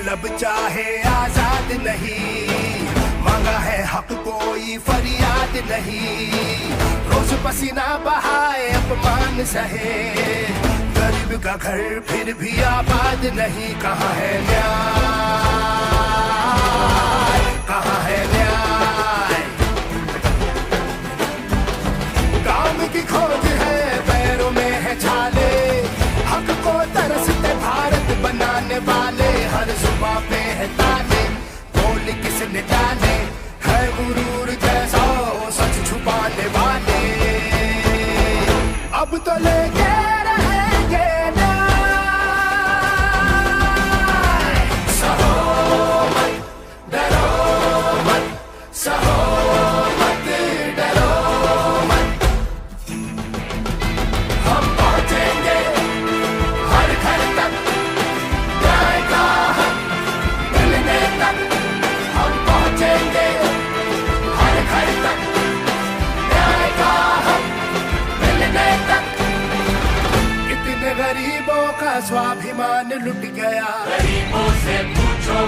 लब चाहे आजाद नहीं, मांगा है हक कोई फरियाद नहीं। रोज पसीना बहाए अपमान सहे, गरीब का घर फिर भी आबाद नहीं। कहाँ है न्याय, कहाँ है न्याय? काम की खोज है पैरों में है छाले, हक को तरसते भारत बनाने वाले। हर जुबां पे है ताने, बोल किसने डाले, है गुरूर जैसा सच छुपाने वाले। अब तो लेके रहेंगे न्याय, सहो मत डरो मत, सहो मत डरो मत। हम पहुंचेंगे हर घर तक, न्याय का हक मिलने तक। हम पहुंचेंगे हर घर तक, न्याय का हक मिलने तक। कितने गरीबों का स्वाभिमान लुट गया, गरीबों से पूछो।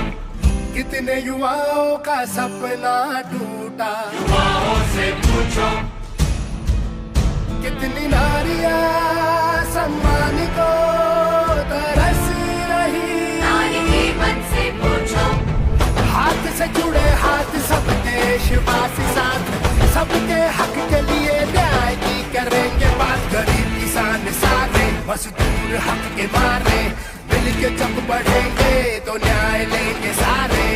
कितने युवाओं का सपना टूटा, युवाओं से पूछो। कितनी नारियां सम्मान को तरस रही, नारी के मन से पूछो। हाथ से जुड़े हाथ सब देशवासी साथ, सबके हक के लिए न्याय की करेंगे बात। गरीब किसान सारे मजदूर हक के मारे, मिल के जब बढ़ेंगे तो न्याय लेंगे सारे।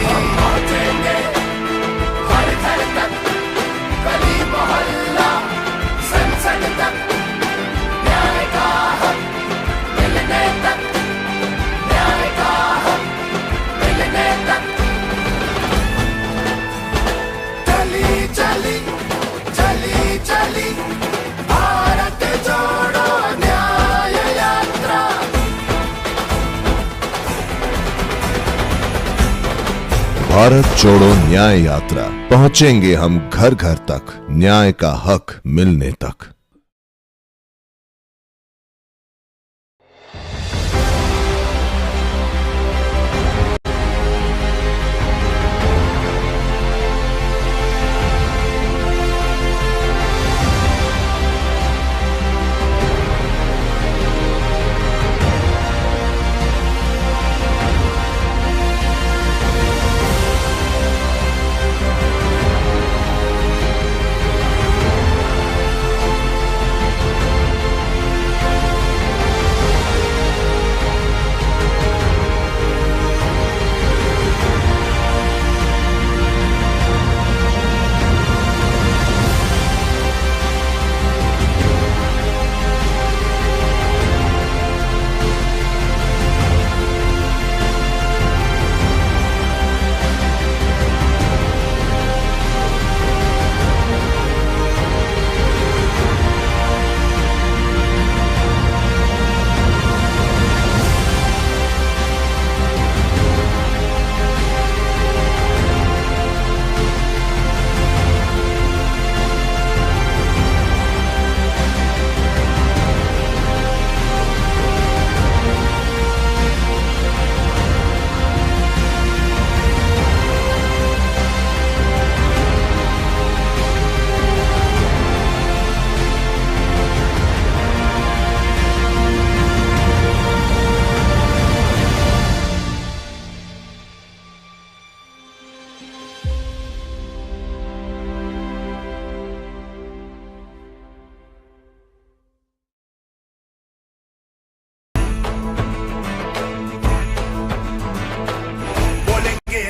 हम पहुंचेंगे हर घर तक, गली मोहल्ला संसद तक, न्याय का हक मिलने तक, न्याय का हक मिलने तक। चली चली चली चली भारत जोड़ो न्याय यात्रा। भारत जोड़ो न्याय यात्रा, पहुंचेंगे हम घर घर तक, न्याय का हक मिलने तक।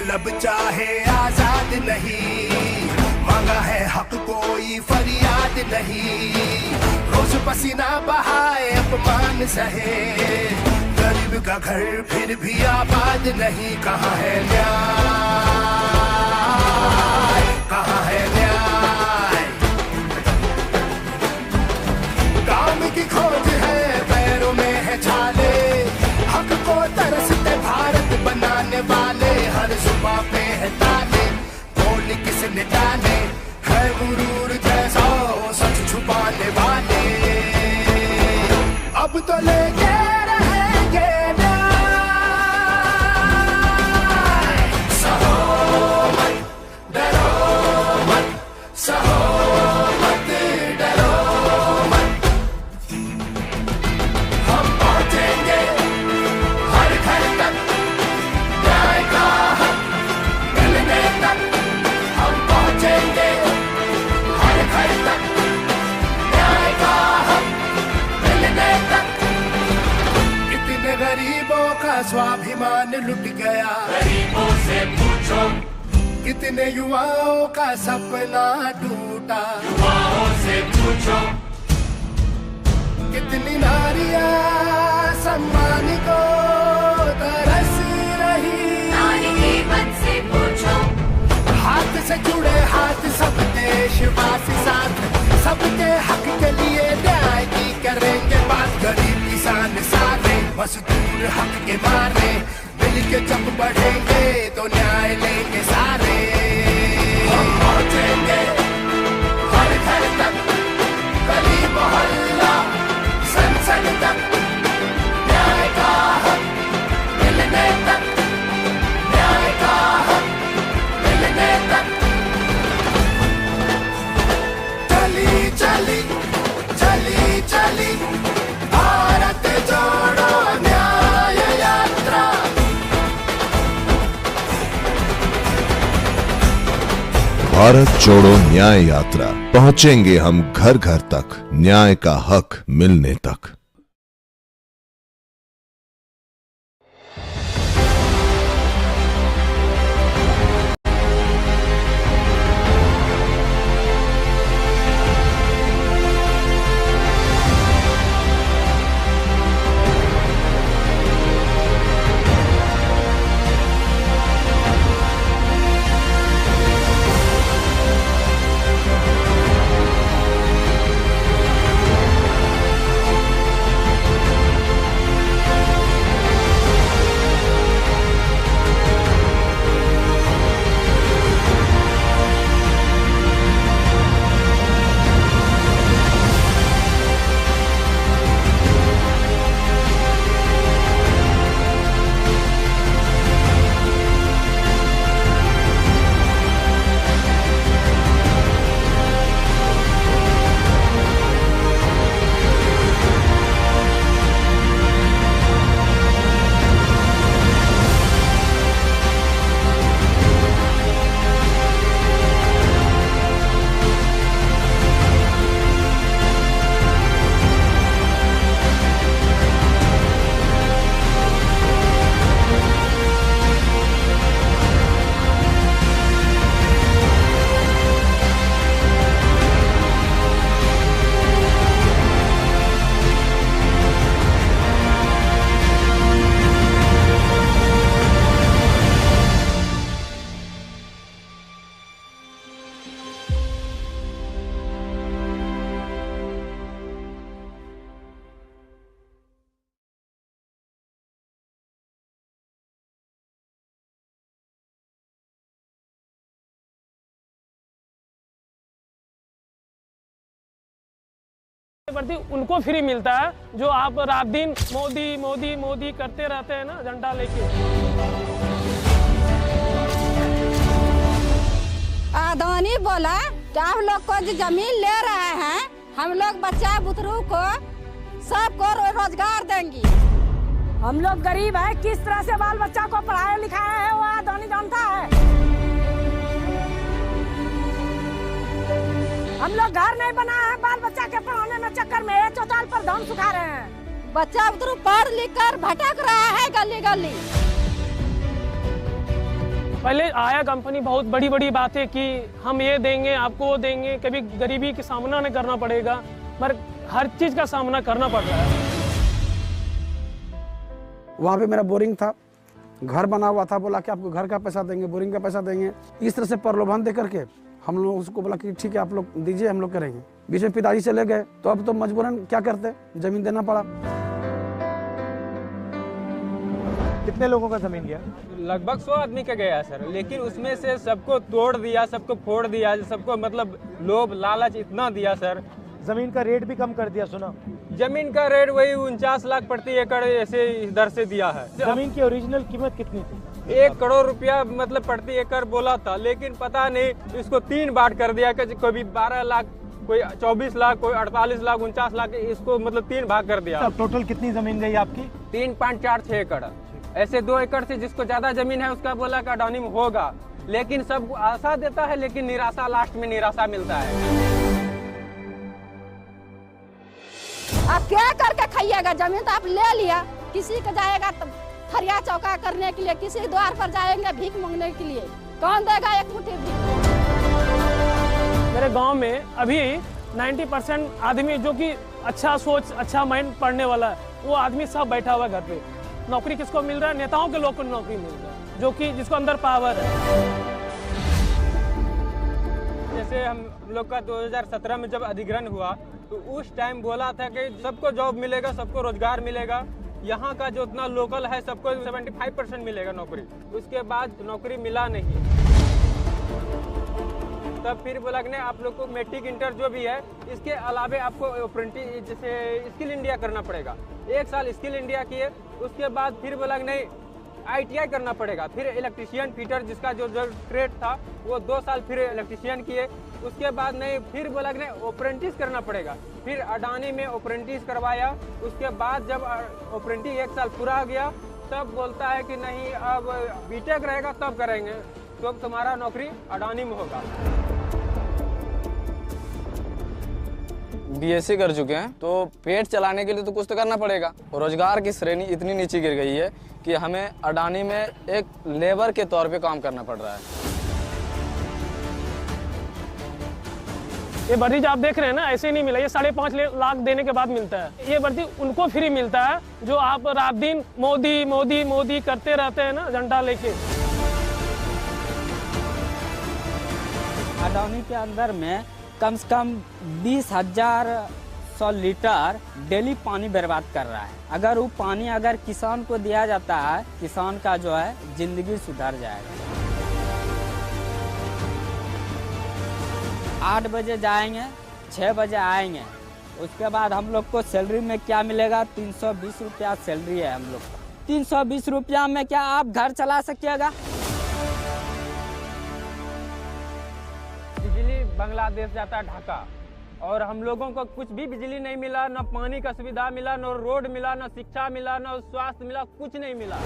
लब चाहे आजाद नहीं, मांगा है हक कोई फरियाद नहीं। रोज पसीना बहाए अपमान सहे, गरीब का घर फिर भी आबाद नहीं। कहाँ है न्याय, कहाँ है न्याय? काम की खोज है पैरों में है छाले, हक को तरसते भारत बनाने वाले। हर जुबां पे है ताने, बोल किसने डाले, है गुरूर जैसा सच छुपाने वाले। अब तो लेके रहेंगे न्याय, स्वाभिमान लुट गया। गरीबों से पूछो, कितने युवाओं का सपना टूटा। युवाओं से पूछो, कितनी नारियां सम्मान को तरस रही। नारी के मन से पूछो, हाथ से जुड़े हाथ सब देशवासी साथ, सबके हक के लिए न्याय की करेंगे बात। गरीब किसान सारे मजदूर हक के मारे, मिल के जब बढ़ेंगे तो न्याय लेंगे सारे। हम पहुंचेंगे हर घर तक, गली मोहल्ला संसद तक, न्याय का हक मिलने तक, न्याय का हक मिलने तक। चली चली चली चली भारत जोड़ो न्याय यात्रा। भारत जोड़ो न्याय यात्रा, पहुंचेंगे हम घर घर तक, न्याय का हक मिलने तक। प्रति उनको फ्री मिलता है जो आप रात दिन मोदी मोदी मोदी करते रहते हैं ना झंडा लेके। अदानी बोला कि आप लोग को जो जमीन ले रहे हैं, हम लोग बच्चा बुतरू को सबको रोजगार देंगे। हम लोग गरीब है, किस तरह से बाल बच्चा को पढ़ाया लिखाया है वो अदानी जानता है। हम लोग घर नहीं बना है, बाल बच्चा के पढ़ाने में चक्कर में चौताल पर धन सुखा रहे हैं। बच्चा बुतरू पढ़ लिख कर भटक रहा है गली गली। पहले आया कंपनी बहुत बड़ी बड़ी बातें की, हम ये देंगे आपको वो देंगे, कभी गरीबी का सामना नहीं करना पड़ेगा, पर हर चीज का सामना करना पड़ रहा है। वहाँ पे मेरा बोरिंग था, घर बना हुआ था, बोला कि आपको घर का पैसा देंगे, बोरिंग का पैसा देंगे। इस तरह से प्रलोभन दे करके हम लोग उसको बोला कि ठीक है आप लोग दीजिए, हम लोग करेंगे। बीच में पिताजी चले गए तो अब तो मजबूरन क्या करते, जमीन देना पड़ा। कितने लोगों का जमीन गया? लगभग 100 आदमी का गया सर, लेकिन उसमें से सबको तोड़ दिया, सबको फोड़ दिया, सबको मतलब लोभ लालच इतना दिया सर। जमीन का रेट भी कम कर दिया सुना। जमीन का रेट वही 49 लाख प्रति एकड़ ऐसे दर से दिया है। जमीन की ओरिजिनल कीमत कितनी थी? 1 करोड़ रुपया मतलब प्रति एकड़ बोला था, लेकिन पता नहीं इसको 3 बांट कर दिया कि कोई 12 लाख, कोई 24 लाख, कोई 48 लाख, 49 लाख, इसको मतलब 3 भाग कर दिया। टोटल कितनी जमीन गई आपकी? 3.46 एकड़। ऐसे 2 एकड़ से जिसको ज्यादा जमीन है उसका बोला कि अडानी में होगा, लेकिन सब आशा देता है लेकिन निराशा, लास्ट में निराशा मिलता है। आप क्या करके खाइएगा? जमीन तो आप ले लिया, किसी का जाएगा तो थरिया चौका करने के लिए, किसी द्वार पर जाएंगे भीख मांगने के लिए, कौन देगा एक मुट्ठी भीख? मेरे गांव में अभी 90% आदमी जो कि अच्छा सोच, अच्छा माइंड पढ़ने वाला है, वो आदमी सब बैठा हुआ है घर पे। नौकरी किसको मिल रहा है? नेताओं के लोग को नौकरी मिल रहा है, जो कि जिसको अंदर पावर है। जैसे हम लोग का 2017 में जब अधिग्रहण हुआ तो उस टाइम बोला था कि सबको जॉब मिलेगा, सबको रोजगार मिलेगा। यहाँ का जो उतना लोकल है सबको 75% मिलेगा नौकरी। उसके बाद नौकरी मिला नहीं। तब फिर बोला कि नहीं, आप लोग को मैट्रिक इंटर जो भी है इसके अलावे आपको अप्रेंटिस जैसे स्किल इंडिया करना पड़ेगा। 1 साल स्किल इंडिया किए, उसके बाद फिर बोला कि नहीं ITI करना पड़ेगा। फिर इलेक्ट्रीशियन फिटर जिसका जो ट्रेड था वो 2 साल फिर इलेक्ट्रीशियन किए। उसके बाद नहीं फिर बोला कि नहीं अप्रेंटिस करना पड़ेगा। फिर अडानी में अप्रेंटिस करवाया। उसके बाद जब अप्रेंटिस 1 साल पूरा हो गया तब बोलता है कि नहीं अब बीटेक रहेगा तब करेंगे, तो तुम्हारा नौकरी अडानी में होगा। BSc कर चुके हैं तो पेट चलाने के लिए तो कुछ तो करना पड़ेगा। रोजगार की श्रेणी इतनी नीचे गिर गई है कि हमें अडानी में एक लेबर के तौर पे काम करना पड़ रहा है। ये भर्ती जो आप देख रहे हैं ना, ऐसे नहीं मिला। ये 5.5 लाख देने के बाद मिलता है। ये भर्ती उनको फ्री मिलता है जो आप रात दिन मोदी मोदी मोदी करते रहते हैं ना, झंडा लेके। अडानी के अंदर में कम से कम 20,100 लीटर डेली पानी बर्बाद कर रहा है। अगर वो पानी अगर किसान को दिया जाता है, किसान का जो है जिंदगी सुधर जाएगा। 8 बजे जाएंगे, 6 बजे आएंगे। उसके बाद हम लोग को सैलरी में क्या मिलेगा? 320 रुपया सैलरी है हम लोग का। 320 रुपया में क्या आप घर चला सकिएगा? बिजली बांग्लादेश जाता है ढाका, और हम लोगों को कुछ भी बिजली नहीं मिला, न पानी का सुविधा मिला, न रोड मिला, न शिक्षा मिला, न स्वास्थ्य मिला, कुछ नहीं मिला।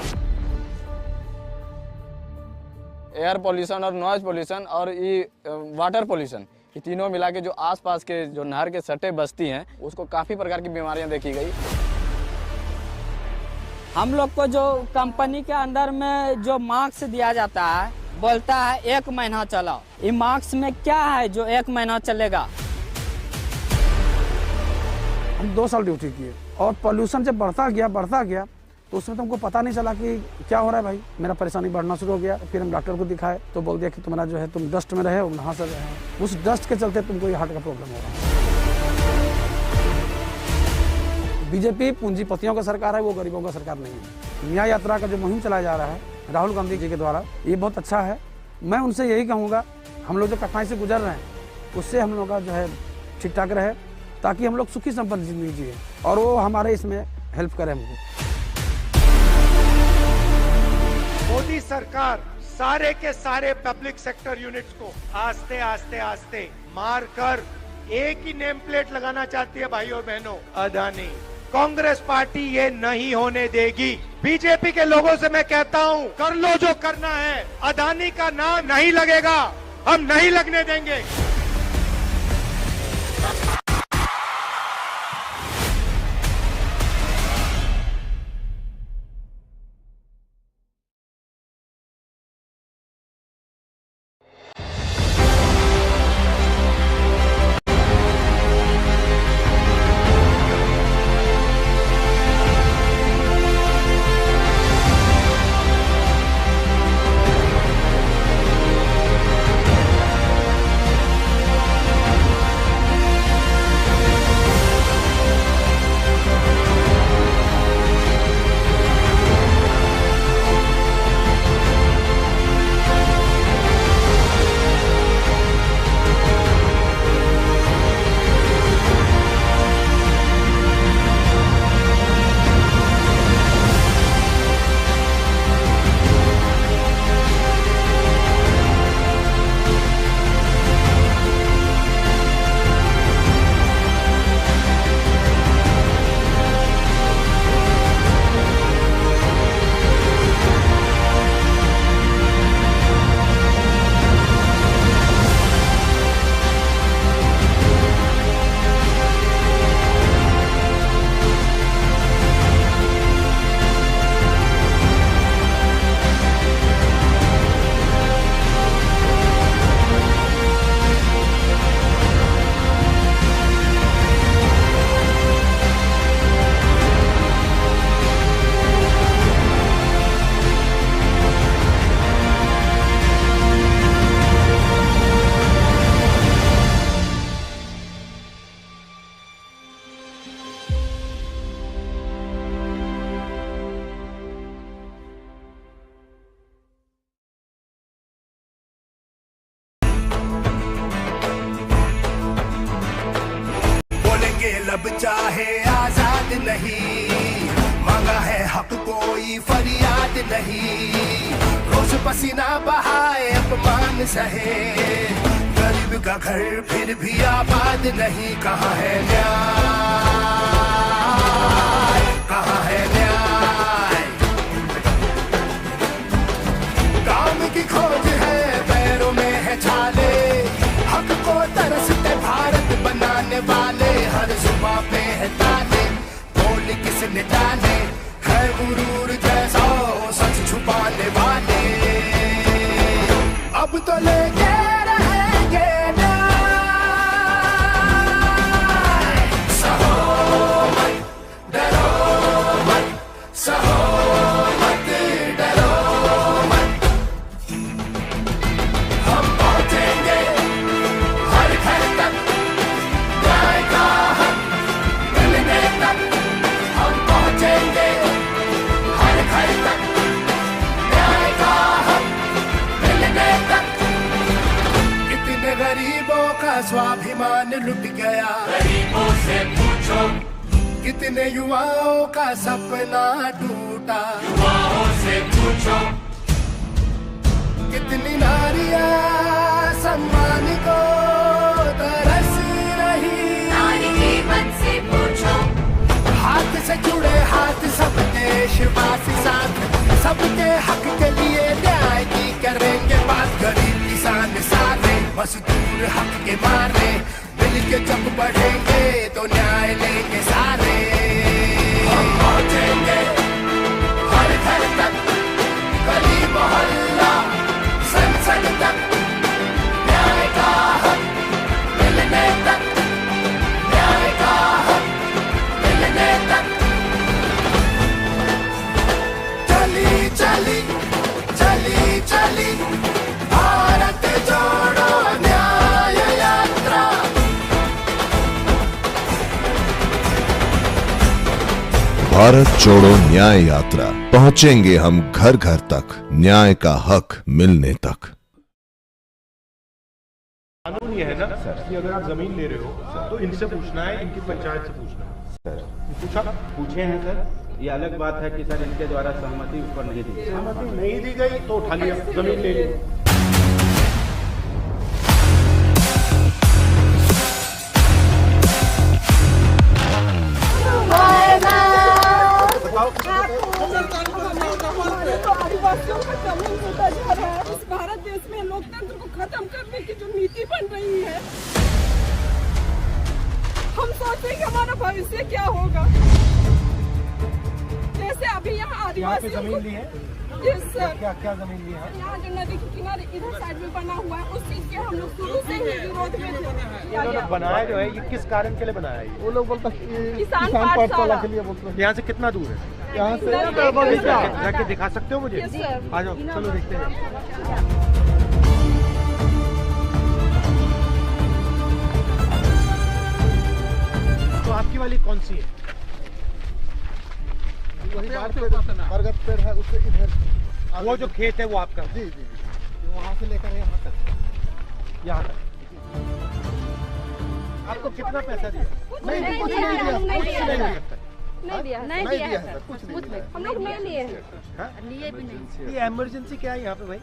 एयर पोल्यूशन और नॉइज पोल्यूशन और ये वाटर पोल्यूशन, ये तीनों मिला के जो आसपास के जो नहर के सटे बस्ती हैं उसको काफ़ी प्रकार की बीमारियां देखी गई। हम लोग को जो कंपनी के अंदर में जो मार्क्स दिया जाता है, बोलता है 1 महीना चलाओ। ये मार्क्स में क्या है जो 1 महीना चलेगा? हम 2 साल ड्यूटी किए और पोल्यूशन जब बढ़ता गया तो उसमें तुमको पता नहीं चला कि क्या हो रहा है भाई। मेरा परेशानी बढ़ना शुरू हो गया। फिर हम डॉक्टर को दिखाए तो बोल दिया कि तुम्हारा जो है तुम डस्ट में रहे हो, नहा से रहे हो, उस डस्ट के चलते तुमको ये हार्ट का प्रॉब्लम हो रहा है। बीजेपी पूंजीपतियों का सरकार है, वो गरीबों का सरकार नहीं है। न्याय यात्रा का जो मुहिम चलाया जा रहा है राहुल गांधी जी के द्वारा, ये बहुत अच्छा है। मैं उनसे यही कहूँगा, हम लोग जो कठिनाई से गुजर रहे हैं उससे हम लोग का जो है ठीक ठाक रहे, ताकि हम लोग सुखी संपन्न जिंदगी जिए और वो हमारे इसमें हेल्प करें हमको। मोदी सरकार सारे के सारे पब्लिक सेक्टर यूनिट्स को आस्ते आस्ते आस्ते मार कर एक ही नेम प्लेट लगाना चाहती है। भाइयों बहनों, अडानी। कांग्रेस पार्टी ये नहीं होने देगी। बीजेपी के लोगों से मैं कहता हूं, कर लो जो करना है, अडानी का नाम नहीं लगेगा, हम नहीं लगने देंगे। कोई फरियाद नहीं, रोज पसीना बहाए अपमान सहे, गरीब का घर फिर भी आबाद नहीं। कहाँ है न्याय, कहाँ है न्याय? काम की खोज है पैरों में है छाले, हक को तरसते भारत बनाने वाले, हर जुबां पे है ताने, बोल किसने डाले, है गुरूर जैसा सच छुपाने वाले। अब तो लेके रहेंगे न्याय, सहो मत, डरो मत, सहो मत, डरो मत, हम पहुंचेंगे हर घर तक, न्याय का हक मिलने तक, हम पहुंचेंगे हर घर तक, न्याय का हक मिलने तक। कितने गरीबों का स्वाभिमान लुट गया, गरीबों से पूछो, कितने युवाओं का सपना टूटा, युवाओं से पूछो, कितनी नारियां सम्मान को तरस रही, नारी के मन से पूछो, हाथ से जुड़े हाथ सब देशवासी साथ, सबके हक के लिए न्याय की करेंगे बात। गरीब किसान सारे मजदूर हक के मारे, मिल के जब बढ़ेंगे तो न्याय लेंगे सारे। हम पहुंचेंगे हर घर तक, गली मोहल्ला संसद तक, न्याय का हक मिलने तक, न्याय का हक मिलने तक। चली चली चली चली भारत जोड़ो न्याय यात्रा, भारत जोड़ो न्याय यात्रा, पहुंचेंगे हम घर घर तक, न्याय का हक मिलने तक। कानून ये है ना कि अगर आप जमीन ले रहे हो तो इनसे पूछना है, इनकी पंचायत से पूछना है। सर पूछा, पूछे हैं सर, ये अलग बात है कि सर इनके द्वारा सहमति उस पर नहीं दी। सहमति नहीं दी गई तो उठा लिया, जमीन ले ली। आदिवासियों का जमीन होता जा रहा है। इस भारत देश में लोकतंत्र को खत्म करने की जो नीति बन रही है, हम सोचते हैं कि हमारा भविष्य क्या होगा। जैसे अभी यहाँ आदिवासी जमीन ली है, सर, क्या जमीन ली है? यहाँ जो नदी के किनारे इधर साइड में बना हुआ है, उस चीज के हम लोग शुरू से ही विरोध में थे। इन्होंने बनाया जो है ये किस कारण के लिए बनाया है? वो लोग बोलते किसान पाठशाला के लिए बोलते हैं। यहाँ से कितना दूर है? यहाँ से जाके दिखा सकते हो मुझे? आ जाओ, चलो देखते हैं। तो आपकी वाली कौन सी है? बरगद पेड़ है, उससे इधर वो जो खेत है वो आपका? जी जी जी, वहाँ से लेकर यहाँ तक, यहाँ तक। आपको कितना पैसा दिया? नहीं कुछ नहीं दिया, कुछ नहीं दिया। नहीं दिया है सर, कुछ नहीं। हम लोग नहीं लिए लिए भी नहीं। ये इमरजेंसी क्या है यहाँ पे भाई?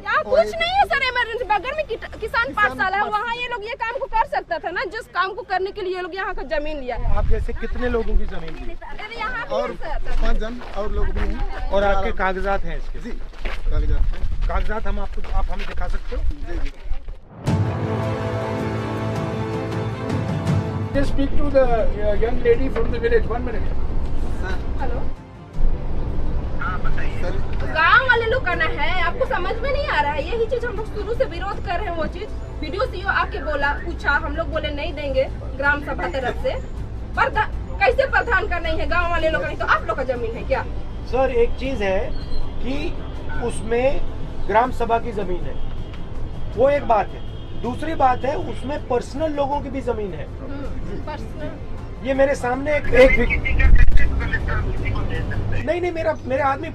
यहाँ कुछ नहीं है सर इमरजेंसी। बगल में किसान पाठशाला है, वहाँ ये लोग ये काम को कर सकता था ना, जिस काम को करने के लिए ये लोग यहाँ का जमीन लिया है। आप जैसे कितने लोगों की जमीन ली? यहाँ और 5 जन और लोग भी हैं। और आपके कागजात हैं इसके? जी कागजात हैं। कागजात हम आपको, आप हमें दिखा सकते हो? जी जी। Just speak to the young lady from the village. 1 minute. Hello, sir गांव वाले लोग का ना है, आपको समझ में नहीं आ रहा है। यही चीज हम लोग शुरू से विरोध कर रहे हैं। वो चीज वीडियो सीओ आके बोला, पूछा, हम लोग बोले नहीं देंगे ग्राम सभा तरफ से। पर कैसे प्रधान का नहीं है, गांव वाले लोग का नहीं, तो आप लोग का जमीन है क्या? सर एक चीज है कि उसमें ग्राम सभा की जमीन है, वो एक बात है। दूसरी बात है उसमें पर्सनल लोगों की भी जमीन है। ये मेरे सामने एक नहीं मेरे आदमी,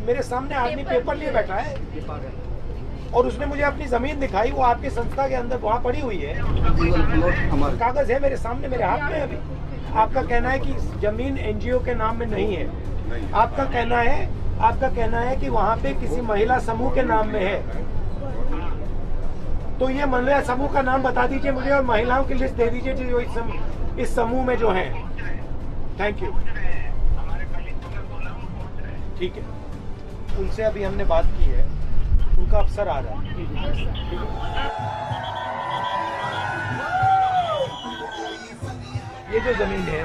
मेरे सामने आदमी पेपर लिए बैठा है और उसने मुझे अपनी जमीन दिखाई, वो आपके संस्था के अंदर वहाँ पड़ी हुई है, कागज है मेरे सामने, मेरे हाथ में अभी। आपका कहना है कि जमीन एनजीओ के नाम में नहीं है, आपका कहना है कि वहाँ पे किसी महिला समूह के नाम में है, तो ये महिला समूह का नाम बता दीजिए मुझे और महिलाओं की लिस्ट दे दीजिए जो इस समूह में जो है। Thank you. ठीक है, उनसे अभी हमने बात की है, उनका अफसर आ रहा है। ठीक है। ये जो जमीन है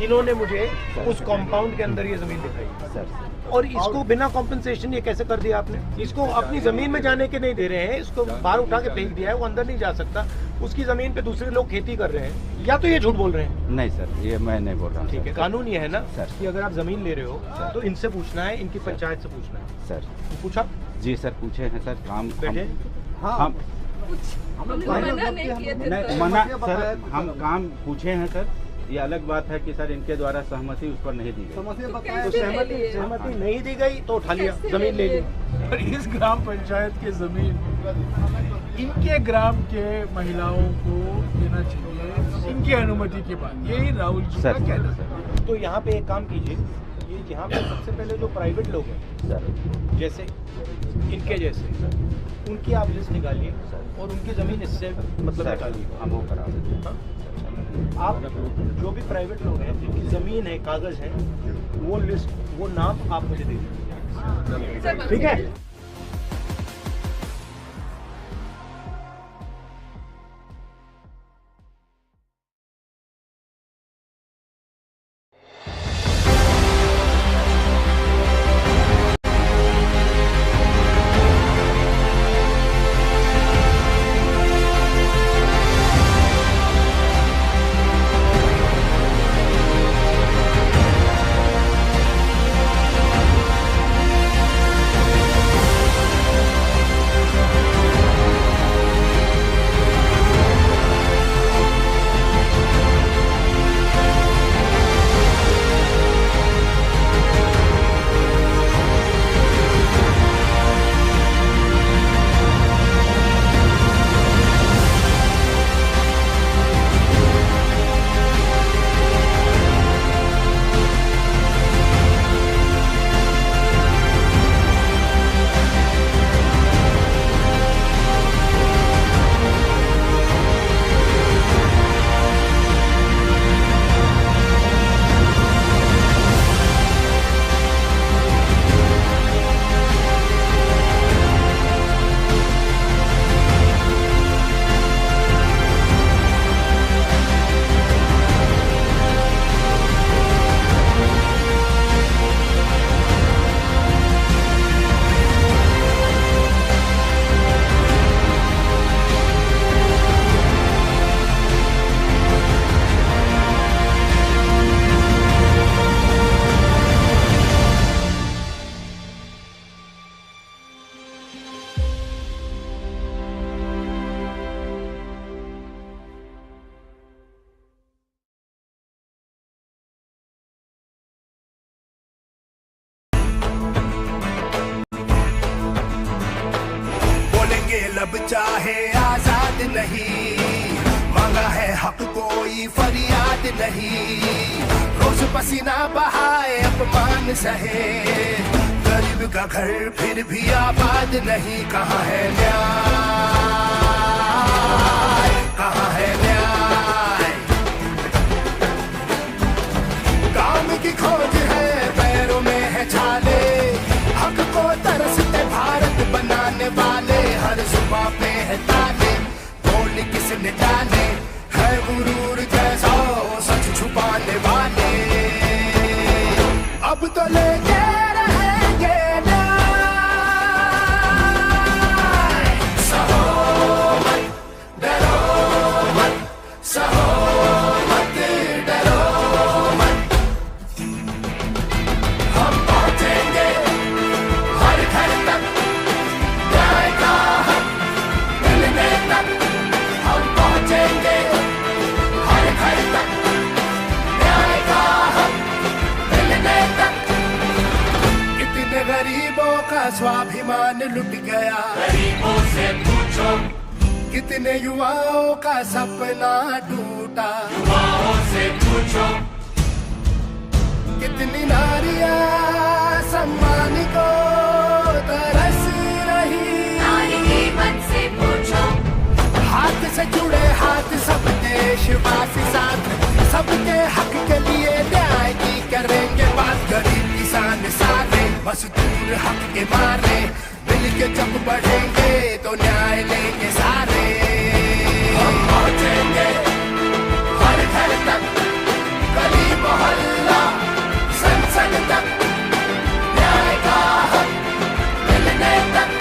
इन्होंने मुझे उस कंपाउंड के अंदर ये जमीन दिखाई, और इसको बिना कॉम्पेंसेशन ये कैसे कर दिया आपने? इसको अपनी जमीन में जाने के नहीं दे रहे हैं, इसको बाहर उठा के फेंक दिया है, वो अंदर नहीं जा सकता। उसकी जमीन पे दूसरे लोग खेती कर रहे हैं, या तो ये झूठ बोल रहे हैं? नहीं सर, ये मैं नहीं बोल रहा हूँ। ठीक है, कानून ये है ना सर कि अगर आप जमीन ले रहे हो तो इनसे पूछना है, इनकी पंचायत से पूछना है। सर पूछा? जी सर, पूछे हैं सर। काम बैठे? हम मना नहीं किए थे सर। मना सर, हम काम पूछे हैं सर। ये अलग बात है कि सर इनके द्वारा सहमति उस पर नहीं दी गई। तो सहमति नहीं दी गई तो उठा लिया, जमीन ले ली। और इस ग्राम पंचायत की जमीन इनके ग्राम के महिलाओं को देना चाहिए इनकी अनुमति के बाद, यही राहुल जी का कहना है। तो यहाँ पे एक काम कीजिए, ये यहाँ पे सबसे पहले जो प्राइवेट लोग हैं सर, जैसे इनके जैसे, उनकी आप लिस्ट निकालिए और उनकी जमीन इससे मतलब निकालिए, हम वो करा देते हैं। आप जो भी प्राइवेट लोग हैं जिनकी जमीन है, कागज है, वो लिस्ट, वो नाम आप मुझे दे दीजिए। ठीक है? लब चाहे आजाद नहीं, मांगा है हक कोई फरियाद नहीं। रोज पसीना बहाए अपमान सहे, गरीब का घर फिर भी आबाद नहीं। कहाँ है न्याय, कहाँ है न्याय? काम की खोज है, पैरों में है छाले, हक को तरसते भारत बनाने वाले। हर जुबां पे है ताले, बोल किसने डाले, है गुरूर जैसा सच छुपाने वाले। अब तो लेके रहेंगे न्याय, सहो मत, डरो मत, सहो मत, डरो मत। हम पहुंचेंगे हर घर तक, न्याय का हक मिलने तक। हम पहुंचेंगे हर घर तक, न्याय का हक मिलने तक। कितने गरीबों का स्वाभिमान लुट गया, गरीबों से पूछो, कितने युवाओं का सपना टूटा, युवाओं से पूछो, कितनी नारियां सम्मान को तरस रही, नारी के मन से पूछो, हाथ से जुड़े हाथ सब देशवासी साथ, सबके हक के लिए न्याय की करेंगे बात। गरीब किसान सारे मजदूर हक के मारे, मिल के जब बढ़ेंगे तो न्याय लेंगे सारे। हम पहुंचेंगे हर घर तक, गली मोहल्ला संसद तक, न्याय का हक मिलने तक,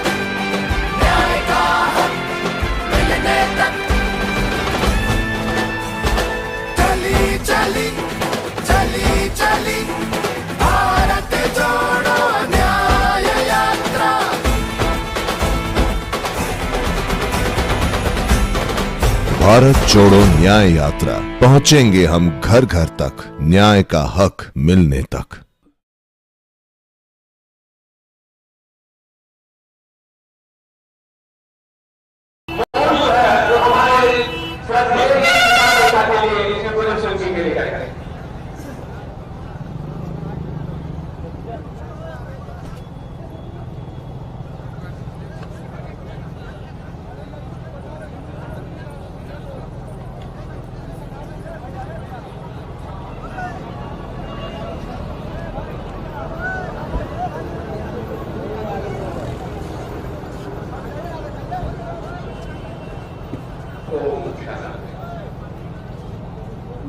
न्याय का हक मिलने तक। चली चली चली चली भारत जोड़ो न्याय यात्रा। भारत जोड़ो न्याय यात्रा, पहुंचेंगे हम घर घर तक, न्याय का हक मिलने तक।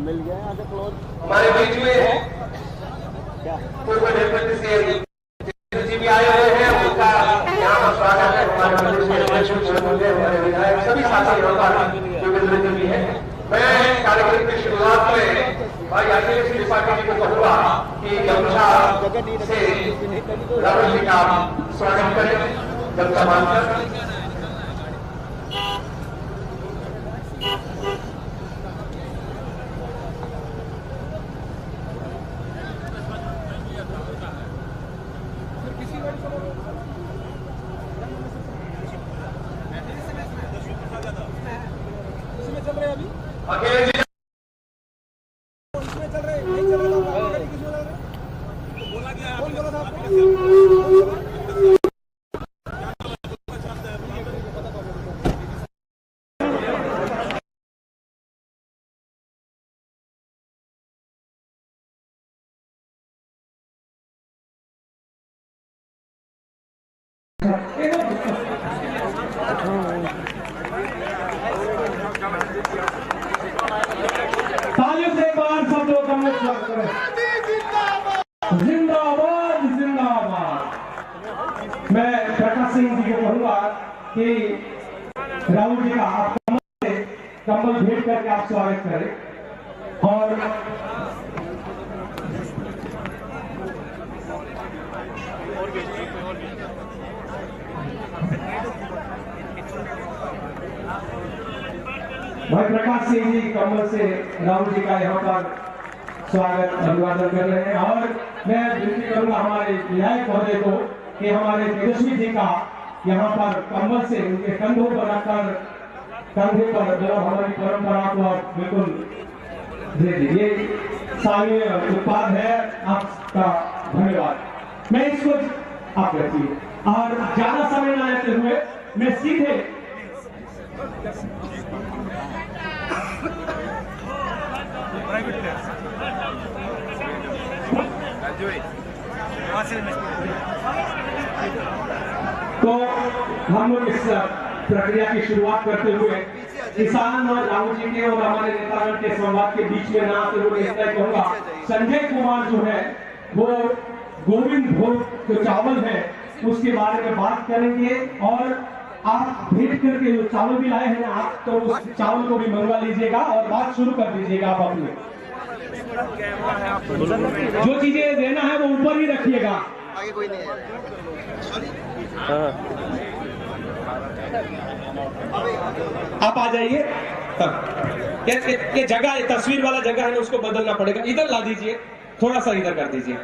मिल गया आगे क्लोज हमारे बीच में पूर्व डेप्यूटी सीएम जी भी आए हुए हैं, उनका यहाँ पर स्वागत है। हमारे प्रदेश के हमारे विधायक सभी साथी यहाँ पर योगेंद्र जी भी है। मैं कार्यक्रम की शुरुआत में भाई अखिलेश त्रिपाठी जी को कहूँगा कि गमछा से राहुल जी का स्वागत करें, गमछा बांधकर। अखिलेश जी चल रहे नहीं चल रहा बोला गया, कौन बोला था आपको? तालियों से एक बार सब लोग हम लोग स्वागत करें। जिंदाबाद जिंदाबाद। मैं प्रकाश सिंह जी को कहूंगा कि राहुल जी का आप कंबल भेंट करके आप स्वागत करें। और भाई प्रकाश सिंह जी कमल से राहुल जी का यहाँ पर स्वागत अभिवादन कर रहे हैं। और मैं विनती करूंगा हमारे विधायक महोदय को कि हमारे तेजस्वी जी का यहाँ पर कमल से उनके कंधों पर रखकर कंधे पर जो हमारी परंपरा को आप बिल्कुल दे दीजिए। स्थानीय उत्पाद है, आपका धन्यवाद। मैं इसको आप रखिए और ज्यादा समय न लेते हुए मैं सीधे तो हम लोग इस प्रक्रिया की शुरुआत करते हुए किसान और राहुल जी के और हमारे नेतागण के संवाद के बीच में ना आते हुए इतना कहूंगा, संजय कुमार जो है वो गोविंद भोग जो चावल है उसके बारे में बात करेंगे। और आप भेंट करके जो चावल भी लाए हैं ना आप, तो उस चावल को भी मंगवा लीजिएगा और बात शुरू कर दीजिएगा। आप अपने जो चीजें देना है वो ऊपर ही रखिएगा। आगे कोई नहीं है। आप आ जाइए। ये जगह, ये तस्वीर वाला जगह है ना, उसको बदलना पड़ेगा। इधर ला दीजिए, थोड़ा सा इधर कर दीजिए।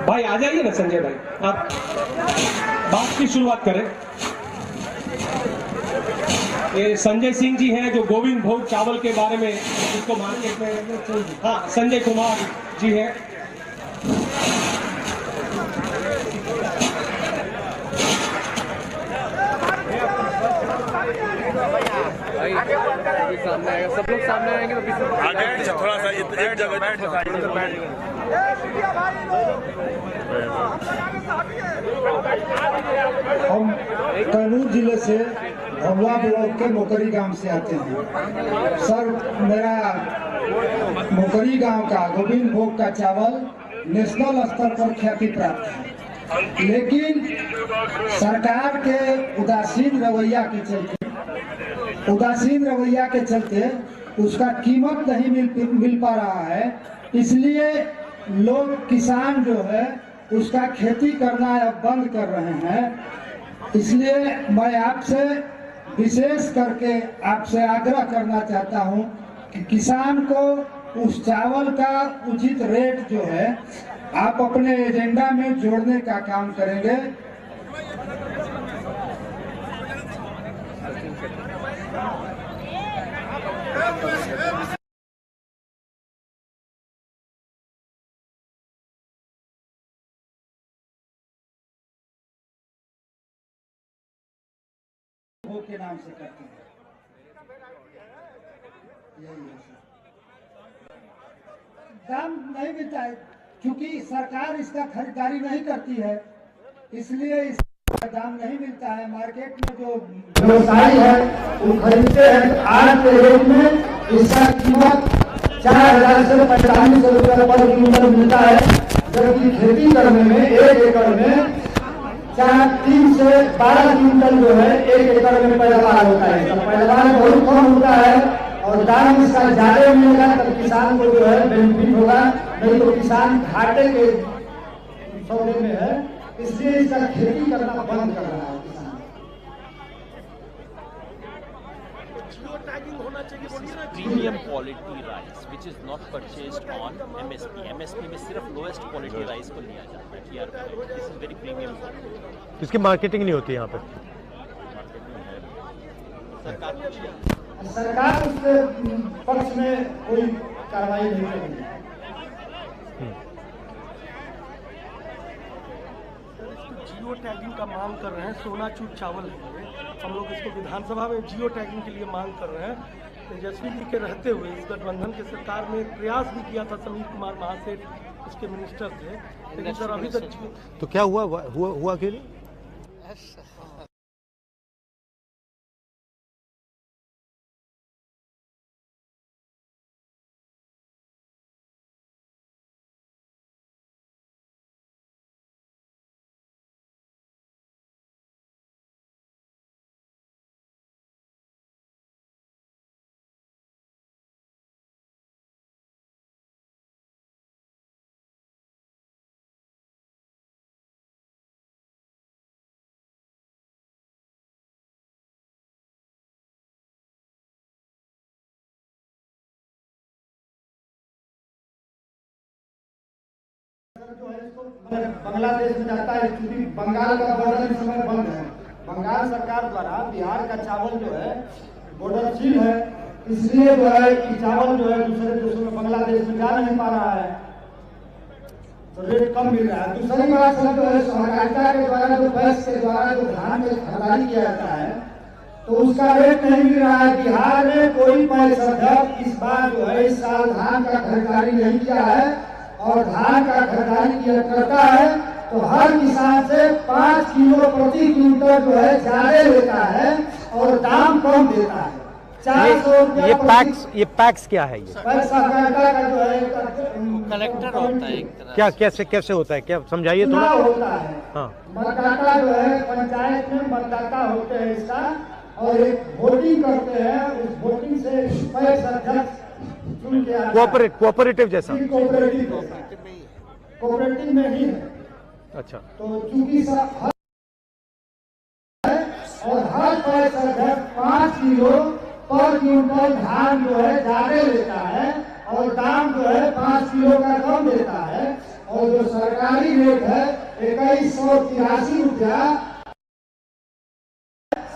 भाई आ जाइए ना संजय भाई, आप बात की शुरुआत करें। ये संजय सिंह जी हैं जो गोविंद भोग चावल के बारे में इसको मार्केट में, हाँ संजय कुमार जी हैं। सामने आएगा, सब लोग सामने आएंगे तो थोड़ा सा एक जगह बैठ हम कैमूर जिले से भभुआ ब्लॉक के मोकरी गांव से आते हैं। सर, मेरा मोकरी गांव का गोविंद भोग का चावल नेशनल स्तर पर ख्याति प्राप्त है, लेकिन सरकार के उदासीन रवैया के चलते उसका कीमत नहीं मिल पा रहा है। इसलिए लोग, किसान जो है उसका खेती करना अब बंद कर रहे हैं। इसलिए मैं आपसे विशेष करके आपसे आग्रह करना चाहता हूं कि किसान को उस चावल का उचित रेट जो है आप अपने एजेंडा में जोड़ने का काम करेंगे। के नाम से करते हैं, दाम नहीं मिलता है क्योंकि सरकार इसका खरीदारी नहीं करती है, इसलिए इसका दाम नहीं मिलता है। मार्केट में जो व्यवसायी है वो खरीदते हैं। आज के रेट में इसका कीमत 4000 से 4500 रुपये पर क्विंटल मिलता है, जबकि खेती करने में 1 एकड़ में 3 से 12 क्विंटल जो है 1 एकड़ में पैदावार होता है। तो पैदावार बहुत कम होता है और दाम इसका ज्यादा मिलेगा तब किसान को जो है बेनिफिट होगा, नहीं तो किसान घाटे के सौदे में है, इसलिए इसका खेती करना बंद कर रहा है किसान। Premium quality rice which is not purchased on MSP. MSP में सिर्फ लोएस्ट क्वालिटी राइस को लिया जाता है, TRP. This is very premium. इसकी मार्केटिंग नहीं होती यहाँ पे। सरकार उसके पक्ष में कोई कार्रवाई नहीं करेगी। जियो टैगिंग का मांग कर रहे हैं, सोनाचूर चावल है। हम लोग इसको विधानसभा में जियो टैगिंग के लिए मांग कर रहे हैं। तेजस्वी जी के रहते हुए इस गठबंधन के सरकार में प्रयास भी किया था, समीर कुमार महासेठ उसके मिनिस्टर थे, लेकिन सर अभी तक तो क्या हुआ कि नहीं? जो है इसको बांग्लादेश में जाता है, क्योंकि बंगाल का बॉर्डर इस समय बंद है। बंगाल सरकार द्वारा बिहार का चावल जो है बॉर्डर सील है, इसलिए जो है कि चावल जो है दूसरे देशों में बांग्लादेश में जा नहीं पा रहा है, तो रेट कम मिल रहा है। दूसरी बात सर जो है सहकारिता के द्वारा जो पैक्स के द्वारा जो धान में खरीदारी किया जाता है तो उसका रेट नहीं मिल रहा है। बिहार में कोई पैक्स अध्यक्ष इस बार जो है इस साल धान का खरीदारी नहीं किया है और धान का खरीदारी किया करता है तो हर किसान से 5 किलो प्रति क्विंटल जो है ज्यादा लेता है और दाम कम देता है। 400 रुपया। ये पैक्स क्या है? ये पैक्स सहकारिता का जो है कलेक्टर होता है एक तरह। क्या कैसे होता है, क्या समझाइए थोड़ा। होता है, हाँ, मतदाता जो है पंचायत में मतदाता होते हैं इसका और एक वोटिंग करते हैं, उस वोटिंग से पैक्स अध्यक्ष कोऑपरेटिव जैसा। कोऑपरेटिव में ही है। अच्छा, तो चूंकि और हर पैक्स अध्यक्ष 5 किलो पर क्विंटल धान जो है ज्यादा लेता है और दाम जो है 5 किलो का कम देता है और जो सरकारी रेट है 2183 रुपया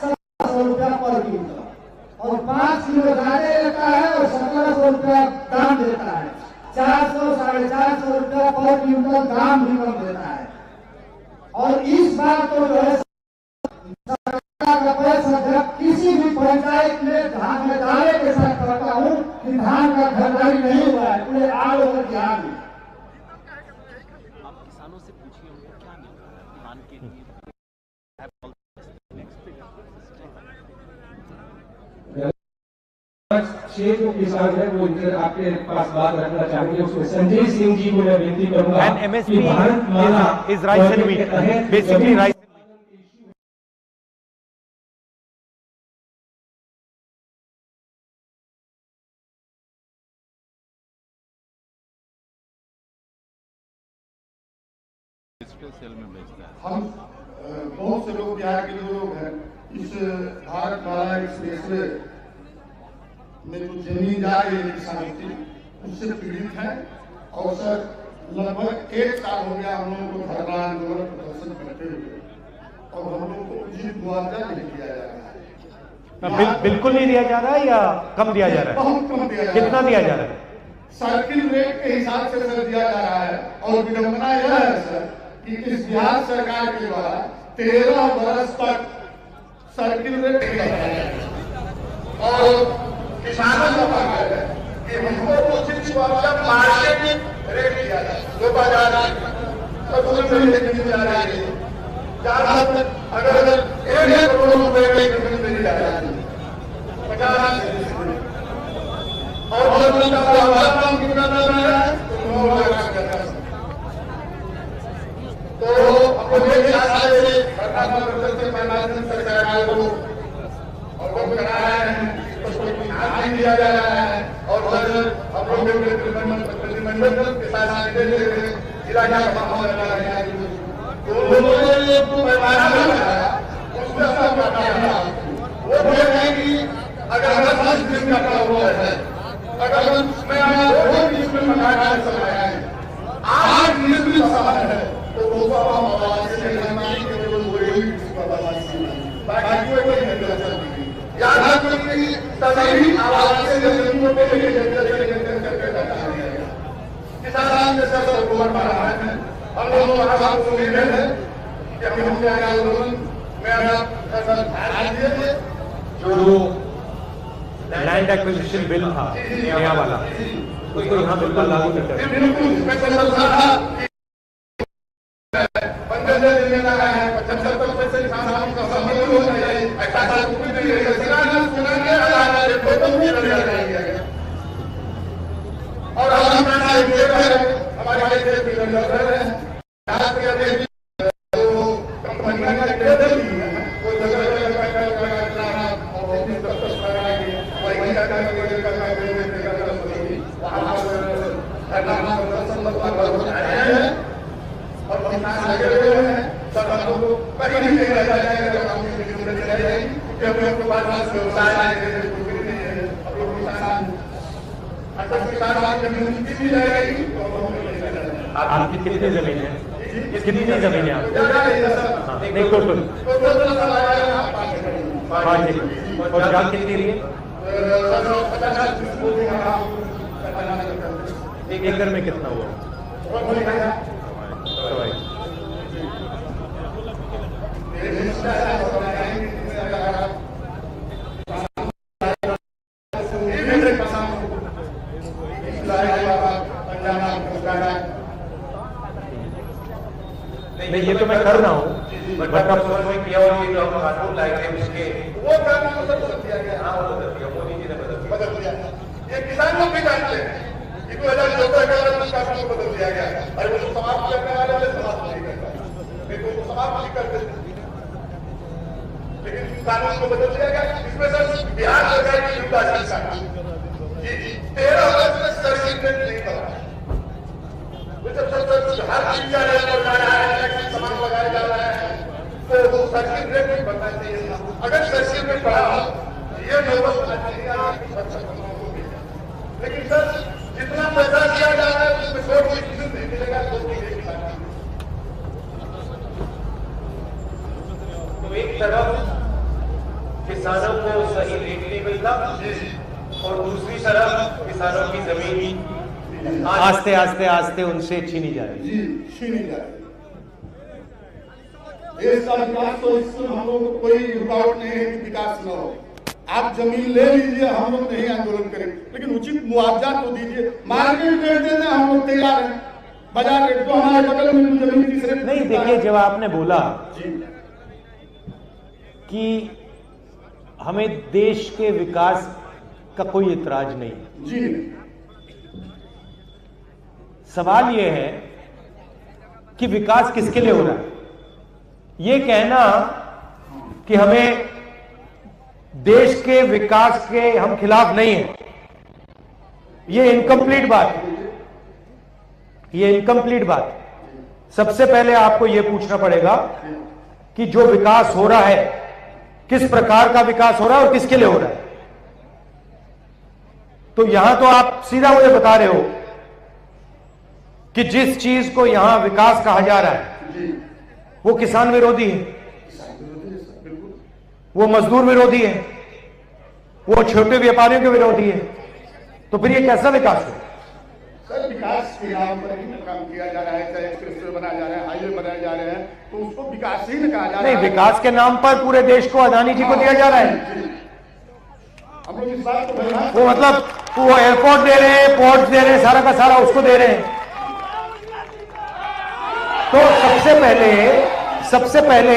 700 रुपया पर क्विंटल। और 5 किलो ज्यादा लेता है और 1700 रुपया दाम देता है। 400 450 रुपया पर क्विंटल दाम भी कम देता है। और इस बात को जो है सरकार का पैसा जब किसी भी पंचायत में धान में दावे के साथ करता हूँ कि धान का खरीदारी नहीं हुआ है, पूरे आग होकर ध्यान में। आप किसानों से पूछिए उनको क्या मिल रहा है धान के लिए। शेर जो किसान है वो इधर आपके पास बात रखना चाहेंगे। उसमें संजय सिंह जी को मैं विनती करूंगा कि भारत माता is rice and wheat, basically rice. हम बहुत से लोग बिहार के लोग हैं, इस भारत माला एक्सप्रेस में जो जमीन जा रही है किसानों की, उससे पीड़ित है। और सर लगभग 1 साल हो गया हम लोगों को धरना आंदोलन प्रदर्शन करते हुए, और हम लोगों को उचित मुआवजा नहीं दिया जा रहा है। बिल्कुल नहीं दिया जा रहा है या कम दिया जा रहा है? बहुत कम दिया जा रहा है। कितना दिया जा रहा है? सर्किल रेट के हिसाब से सर दिया जा रहा है। और विडंबना यह है सर कि इस बिहार सरकार के द्वारा 13 वर्ष तक सर्किल रेट दिया जा रहा है। और किसानों का मांग है कि हमको उचित मुआवजा मार्केट रेट दिया जाए। 2000 मिल रहा है, अगर 1 करोड़ रुपए की जमीन मिल जाए 50 और कितना मिल रहा है, 9 लाख। तो अपने सरकार को अवगत करा रहे हैं, ध्यान दिया जा रहा है। और हम लोग प्रतिनिधिमंडल के साथ जिला का माहौल बना रहे हैं। तो पैमाना बनाया उसका सब बताया, वो है कि अगर 10 दिन का काम है, अगर उसमें 2 दिन में मकान समय है, 8 दिन समय है, तो वो हम आवाज से बाकी कोई नहीं कर सकती। याद रखिए कि सभी आवाज से जमीनों पे किसान ने सब हुकूमत बना है। हम लोगों का उम्मीद है कि हम लोग आंदोलन में दिए जो लैंड एक्विजिशन बिल था नया वाला, उसको यहाँ बिल्कुल लागू नहीं कर रहे। बिल्कुल 15 दिन में लगा है, 75 पैसे किसान का सम्मान हो जाए। ऐसा कुछ नहीं है, और हमारे देश में कंपनियां का टेंडर भी है, कोई और किसान लगे हुए हैं। सब हम लोग कहीं नहीं रह जाएगा, क्योंकि आपके पास व्यवसाय है, कितनी जाएगी। आपकी कितनी जमीन है? कितनी जमीन है आपकी? नहीं टोटल 5 एकड़। और जान कितनी रही है? 1 एकड़ में कितना हुआ? नहीं, ये तो मैं कर रहा हूँ, बट आप किया और ये जो हम कानून लाए थे उसके वो कानून बदल दिया गया। हाँ, वो बदल दिया, मोदी जी ने बदल दिया। ये किसान लोग भी जानते हैं कि 2014 का कानून बदल दिया गया। अरे वो समाप्त करने वाले समाप्त नहीं करता, तो समाप्त नहीं करते, लेकिन कानून को बदल दिया गया। इसमें सर बिहार सरकार की जिम्मेदारी 13 वर्ष में सर्टिफिकेट नहीं बना। जब हर चीज का सामान लगाया जा रहा है, तो वो सर्टिफिकेट नहीं बनना चाहिए। अगर सर्टिफिकेट बढ़ा ये नौबत होना चाहिए। लेकिन सर जितना पैसा दिया जा रहा है उसमें कोई चीज नहीं मिलेगा। तो एक तरफ किसानों को सही रेट नहीं मिलता और दूसरी तरफ किसानों की जमीन आस्ते आस्ते आस्ते उनसे छीनी जा रही है। छीनी जा रही है। देश का विकास तो इसमें हम लोगों को कोई रुकावट नहीं है कि विकास न हो। आप जमीन ले लीजिए, हम लोग नहीं आंदोलन करेंगे, लेकिन उचित मुआवजा तो दीजिए। मार्केट रेट देना हम लोग तैयार हैं, बाजार रेट तो हमारे बगल में जमीन तीसरे नहीं। देखिए, जब आपने बोला कि हमें देश के विकास का कोई इतराज नहीं है जी, सवाल यह है कि विकास किसके लिए हो रहा है। ये कहना कि हमें देश के विकास के हम खिलाफ नहीं हैं, ये इनकम्प्लीट बात है। ये इनकम्प्लीट बात है। सबसे पहले आपको यह पूछना पड़ेगा कि जो विकास हो रहा है किस प्रकार का विकास हो रहा है और किसके लिए हो रहा है। तो यहां तो आप सीधा मुझे बता रहे हो कि जिस चीज को यहां विकास कहा जा रहा है वो किसान विरोधी है, वो मजदूर विरोधी है, वो छोटे व्यापारियों के विरोधी है। तो फिर ये कैसा विकास है? सर, विकास के नाम पर ही काम किया जा रहा है, चाहे एक्सप्रेसवे बनाया जा रहा है, हाईवे बनाए जा रहे हैं, तो उसको विकास ही न कहा जा रहा है। नहीं, विकास के नाम पर पूरे देश को अदानी जी को दिया जा रहा है। हम लोग इस बात को वो मतलब वो एयरपोर्ट दे रहे हैं, पोर्ट दे रहे हैं, सारा का सारा उसको दे रहे हैं। तो सबसे पहले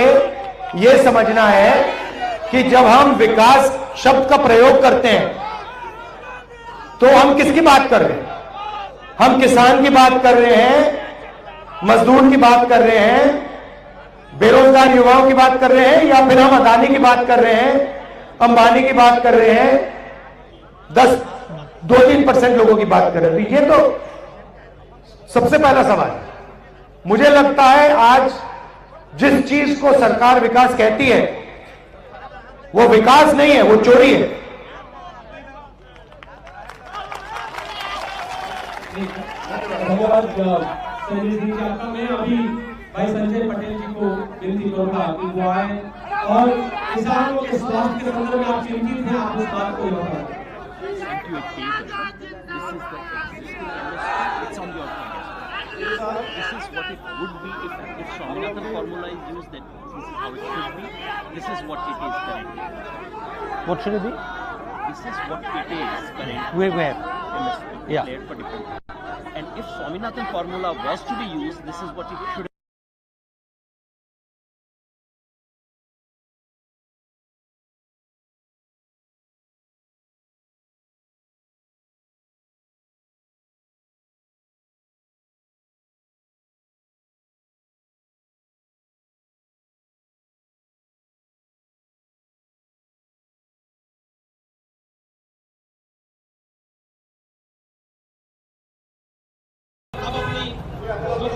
यह समझना है कि जब हम विकास शब्द का प्रयोग करते हैं तो हम किसकी बात कर रहे हैं? हम किसान की बात कर रहे हैं, मजदूर की बात कर रहे हैं, बेरोजगार युवाओं की बात कर रहे हैं, या फिर हम अदानी की बात कर रहे हैं, अंबानी की बात कर रहे हैं, 2-3% लोगों की बात कर रहे हैं? ये तो सबसे पहला सवाल है। मुझे लगता है आज जिस चीज को सरकार विकास कहती है वो विकास नहीं है, वो चोरी है। धन्यवाद संजय जी का। मैं अभी भाई संजय पटेल जी को विनती करूंगा कि वो आए और किसानों के स्वास्थ्य के संदर्भ में आप चिंतित हैं, आप उस बात को बताएं। This is what it would be if Swaminathan formula is used, then this is how it should be. This is what it is currently. What should it be? This is what it is currently. Where? MSP Yeah. declared for different. And if Swaminathan formula was to be used, this is what it should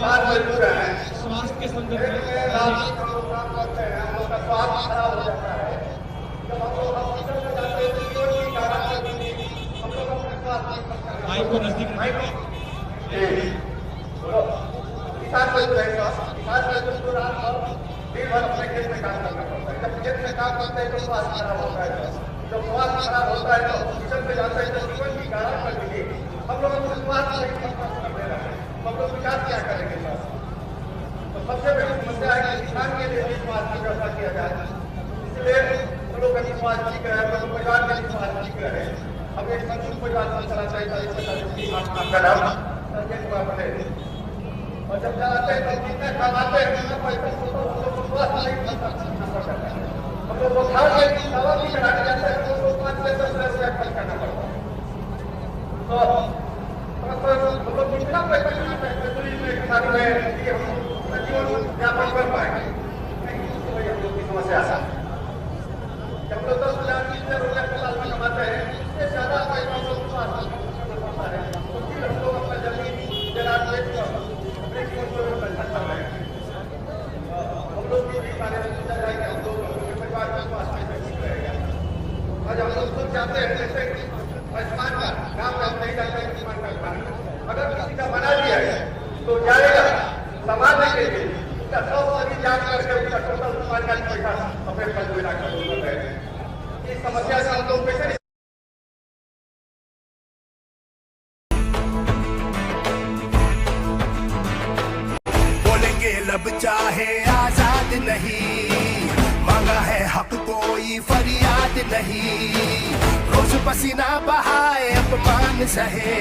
स्वास्थ्य के संदर्भ में को नजदीक दिन भर अपने खेत में काम करना पड़ता है। जब खेत में काम करते हैं तो स्वास्थ्य खराब होता है। जब स्वास्थ्य खराब होता है तो किचन पे जाते हैं तो जीवन की गारंटी कर दीजिए। हम लोग स्वास्थ्य कर दे रहे हैं, हम लोग विकास क्या करेंगे? तो सबसे बड़ी समस्या है कि किसान के लिए स्वास्थ्य की व्यवस्था किया जाए। इसलिए हम लोग कभी स्वास्थ्य ठीक रहे, हम लोग परिवार के लिए स्वास्थ्य ठीक रहे। हम एक संयुक्त परिवार चला चाहिए और जब चलाते हैं तो कितने कमाते हैं स्वास्थ्य नहीं पड़ता है। हम लोग बुखार के दवा भी कराने जाते हैं तो 5 से 10 रुपया खर्च करना पड़ता है। तो हम लोग कितना पैसा किसानी में कि हम जीवन व्यापन कर पाएंगे, हम लोग की समस्या है। जब लोग 10,000 20,000 रुपया साल में कमाते हैं, इससे ज्यादा पैसा हम लोग स्वास्थ्य हम लोग अपना जमीन जरात अपने जीवन को पैसा कर रहे हैं। हम लोग भी सारे चल जाएंगे, हम लोग परिवार का स्वास्थ्य ठीक रहेगा। आज हम लोग खुद जाते हैं जैसे आयुष्मान का गाँव में हम नहीं जाते हैं, आयुष्मान कार्ड अगर किसी का बना दिया है तो जाएगा समाज के लिए उसका 100 जांच करके उसका टोटल आयुष्मान कार्ड पैसा अपने खर्च में रखा है। इस समस्या से हम लोग कैसे बोलेंगे लब चाहे आजाद नहीं, मांगा है हक कोई फरियाद नहीं। रोज पसीना बहाए अपमान सहे,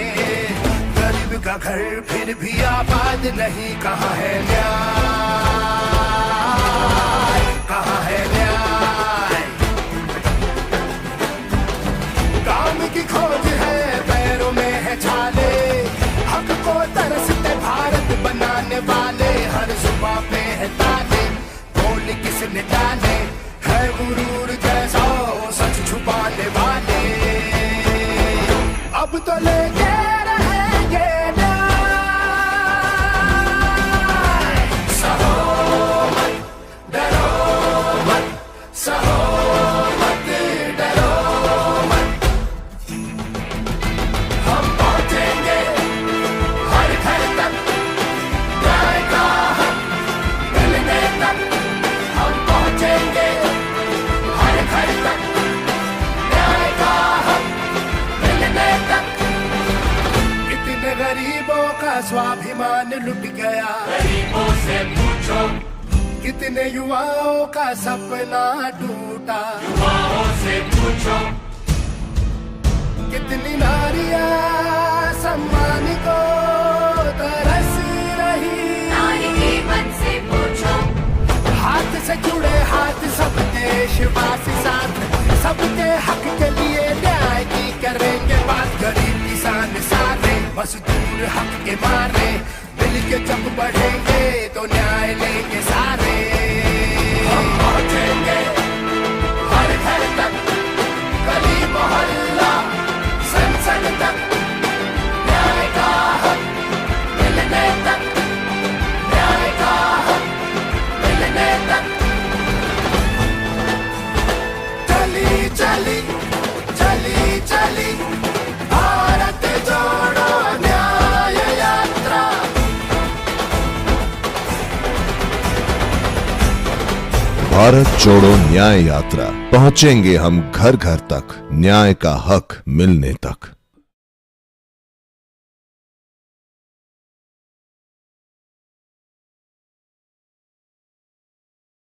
गरीब का घर फिर भी आबाद नहीं। कहाँ है न्याय, कहाँ है न्याय? काम की खोज है पैरों में है छाले, हक को तरसते भारत बनाने वाले। हर जुबां पे है ताले, बोल किसने डाले, है गुरूर जैसा सच छुपाने वाले। अब तो लेके रहेंगे न्याय, सहो मत, डरो मत, सहो मत, डरो मत। हम पहुंचेंगे हर घर तक, न्याय का हक मिलने तक। हम पहुंचेंगे हर घर तक, न्याय का हक मिलने तक। कितने गरीबों का स्वाभिमान लुट गया, गरीबों से पूछो। कितने युवाओं का सपना टूटा, युवाओं से पूछो। कितनी नारियां सम्मान को तरस रही, नारी के मन से पूछो। हाथ से जुड़े हाथ सब देशवासी साथ, सबके हक के लिए न्याय की करेंगे बात। गरीब किसान सारे मजदूर हक के मारे, मिल के जब बढ़ेंगे तो न्याय लेंगे सारे। हम पहुंचेंगे हर घर तक, गली मोहल्ला संसद तक, न्याय का हक मिलने तक, न्याय का हक मिलने तक। चली चली चली चली भारत जोड़ो न्याय यात्रा। भारत जोड़ो न्याय यात्रा, पहुंचेंगे हम घर घर तक न्याय का हक मिलने तक।